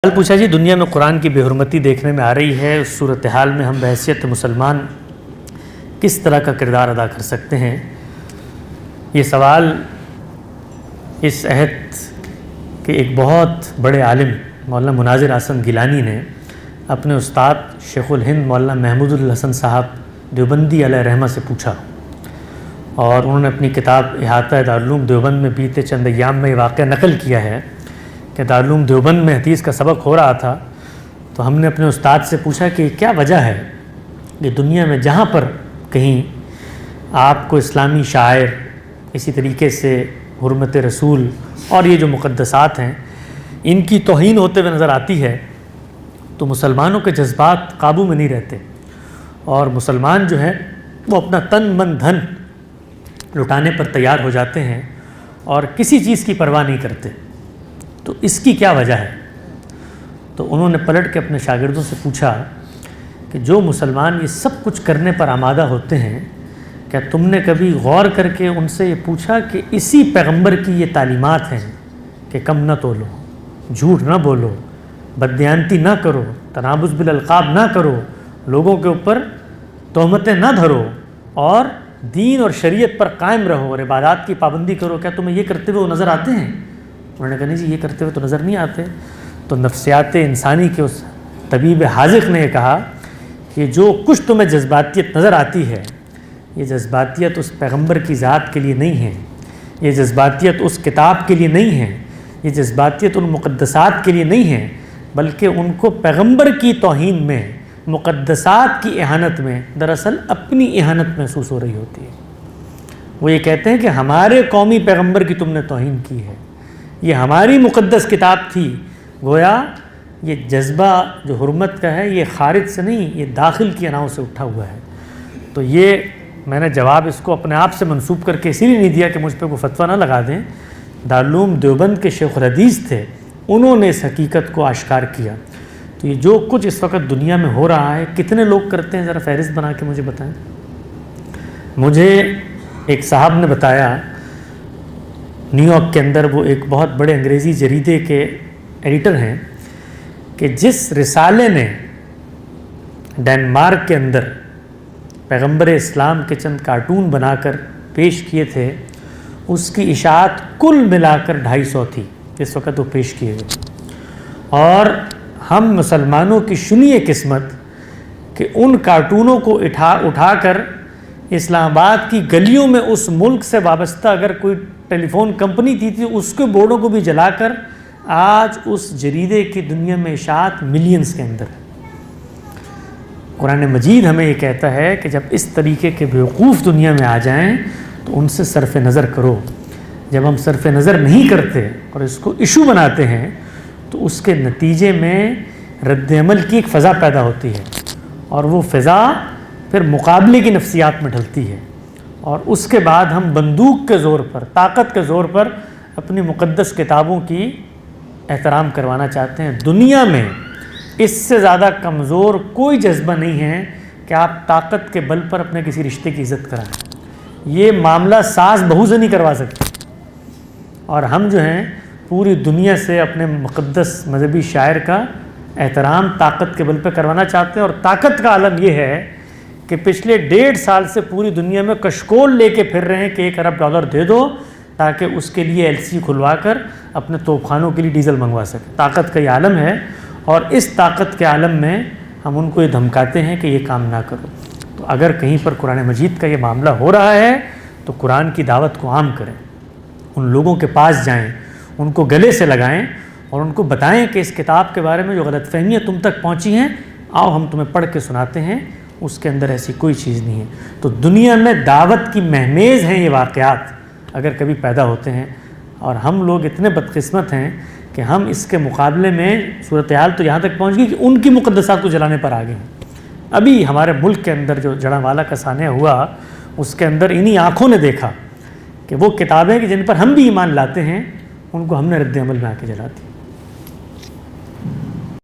سوال پوچھا جی، دنیا میں قرآن کی بے حرمتی دیکھنے میں آ رہی ہے، اس صورتحال میں ہم بحیثیت مسلمان کس طرح کا کردار ادا کر سکتے ہیں؟ یہ سوال اس عہد کے ایک بہت بڑے عالم مولانا مناظر حسن گیلانی نے اپنے استاد شیخ الہند مولانا محمود الحسن صاحب دیوبندی علیہ رحمہ سے پوچھا، اور انہوں نے اپنی کتاب احاطہ دارالعلوم دیوبند میں بیتے چند ایام میں یہ واقعہ نقل کیا ہے کہ دارالعلوم دیوبند میں حدیث کا سبق ہو رہا تھا، تو ہم نے اپنے استاد سے پوچھا کہ کیا وجہ ہے کہ دنیا میں جہاں پر کہیں آپ کو اسلامی شاعر، اسی طریقے سے حرمت رسول اور یہ جو مقدسات ہیں ان کی توہین ہوتے ہوئے نظر آتی ہے، تو مسلمانوں کے جذبات قابو میں نہیں رہتے، اور مسلمان جو ہے وہ اپنا تن من دھن لٹانے پر تیار ہو جاتے ہیں اور کسی چیز کی پرواہ نہیں کرتے، تو اس کی کیا وجہ ہے؟ تو انہوں نے پلٹ کے اپنے شاگردوں سے پوچھا کہ جو مسلمان یہ سب کچھ کرنے پر آمادہ ہوتے ہیں، کیا تم نے کبھی غور کر کے ان سے یہ پوچھا کہ اسی پیغمبر کی یہ تعلیمات ہیں کہ کم نہ تولو، جھوٹ نہ بولو، بددیانتی نہ کرو، تنابز بالالقاب نہ کرو، لوگوں کے اوپر تہمتیں نہ دھرو، اور دین اور شریعت پر قائم رہو اور عبادات کی پابندی کرو، کیا تمہیں یہ کرتے ہوئے وہ نظر آتے ہیں؟ انہوں نے کہا نہیں جی، یہ کرتے ہوئے تو نظر نہیں آتے۔ تو نفسیات انسانی کے اس طبیب حاذق نے یہ کہا کہ جو کچھ تمہیں جذباتیت نظر آتی ہے، یہ جذباتیت اس پیغمبر کی ذات کے لیے نہیں ہے، یہ جذباتیت اس کتاب کے لیے نہیں ہے، یہ جذباتیت ان مقدسات کے لیے نہیں ہے، بلکہ ان کو پیغمبر کی توہین میں، مقدسات کی اہانت میں دراصل اپنی اہانت محسوس ہو رہی ہوتی ہے۔ وہ یہ کہتے ہیں کہ ہمارے قومی پیغمبر کی تم نے توہین کی ہے، یہ ہماری مقدس کتاب تھی۔ گویا یہ جذبہ جو حرمت کا ہے یہ خارج سے نہیں، یہ داخل کی اناؤں سے اٹھا ہوا ہے۔ تو یہ میں نے جواب اس کو اپنے آپ سے منسوب کر کے اسی لیے نہیں دیا کہ مجھ پہ کوئی فتویٰ نہ لگا دیں، دارالعلوم دیوبند کے شیخ الحدیث تھے، انہوں نے اس حقیقت کو آشکار کیا۔ تو یہ جو کچھ اس وقت دنیا میں ہو رہا ہے کتنے لوگ کرتے ہیں، ذرا فہرست بنا کے مجھے بتائیں۔ مجھے ایک صاحب نے بتایا، نیو یارک کے اندر وہ ایک بہت بڑے انگریزی جریدے کے ایڈیٹر ہیں، کہ جس رسالے نے ڈنمارک کے اندر پیغمبر اسلام کے چند کارٹون بنا کر پیش کیے تھے، اس کی اشاعت کل ملا کر 250 تھی اس وقت وہ پیش کیے گئے، اور ہم مسلمانوں کی شنیع قسمت کہ ان کارٹونوں کو اٹھا کر اسلام آباد کی گلیوں میں اس ملک سے وابستہ اگر کوئی ٹیلی فون کمپنی تھی اس کے بورڈوں کو بھی جلا کر آج اس جریدے کی دنیا میں اشاعت ملینز کے اندر ہے۔ قرآن مجید ہمیں یہ کہتا ہے کہ جب اس طریقے کے بیوقوف دنیا میں آ جائیں تو ان سے صرف نظر کرو۔ جب ہم صرف نظر نہیں کرتے اور اس کو ایشو بناتے ہیں تو اس کے نتیجے میں رد عمل کی ایک فضا پیدا ہوتی ہے، اور وہ فضا پھر مقابلے کی نفسیات میں ڈھلتی ہے، اور اس کے بعد ہم بندوق کے زور پر، طاقت کے زور پر اپنی مقدس کتابوں کی احترام کروانا چاہتے ہیں۔ دنیا میں اس سے زیادہ کمزور کوئی جذبہ نہیں ہے کہ آپ طاقت کے بل پر اپنے کسی رشتے کی عزت کرائیں۔ یہ معاملہ ساز بہو سے نہیں کروا سکتے، اور ہم جو ہیں پوری دنیا سے اپنے مقدس مذہبی شاعر کا احترام طاقت کے بل پہ کروانا چاہتے ہیں، اور طاقت کا عالم یہ ہے کہ پچھلے 1.5 سال سے پوری دنیا میں کشکول لے کے پھر رہے ہیں کہ $1 ارب دے دو تاکہ اس کے لیے LC کھلوا کر اپنے توپ خانوں کے لیے ڈیزل منگوا سکے۔ طاقت کا یہ عالم ہے، اور اس طاقت کے عالم میں ہم ان کو یہ دھمکاتے ہیں کہ یہ کام نہ کرو۔ تو اگر کہیں پر قرآن مجید کا یہ معاملہ ہو رہا ہے تو قرآن کی دعوت کو عام کریں، ان لوگوں کے پاس جائیں، ان کو گلے سے لگائیں اور ان کو بتائیں کہ اس کتاب کے بارے میں جو غلط فہمیاں تم تک پہنچی ہیں، آؤ ہم تمہیں پڑھ کے سناتے ہیں، اس کے اندر ایسی کوئی چیز نہیں ہے۔ تو دنیا میں دعوت کی مہمیز ہیں یہ واقعات اگر کبھی پیدا ہوتے ہیں، اور ہم لوگ اتنے بدقسمت ہیں کہ ہم اس کے مقابلے میں صورتحال تو یہاں تک پہنچ گئی کہ ان کی مقدسات کو جلانے پر آ گئے ہیں۔ ابھی ہمارے ملک کے اندر جو جڑاوالا کا سانحہ ہوا، اس کے اندر انہی آنکھوں نے دیکھا کہ وہ کتابیں کہ جن پر ہم بھی ایمان لاتے ہیں ان کو ہم نے رد عمل میں آ کے جلا دی۔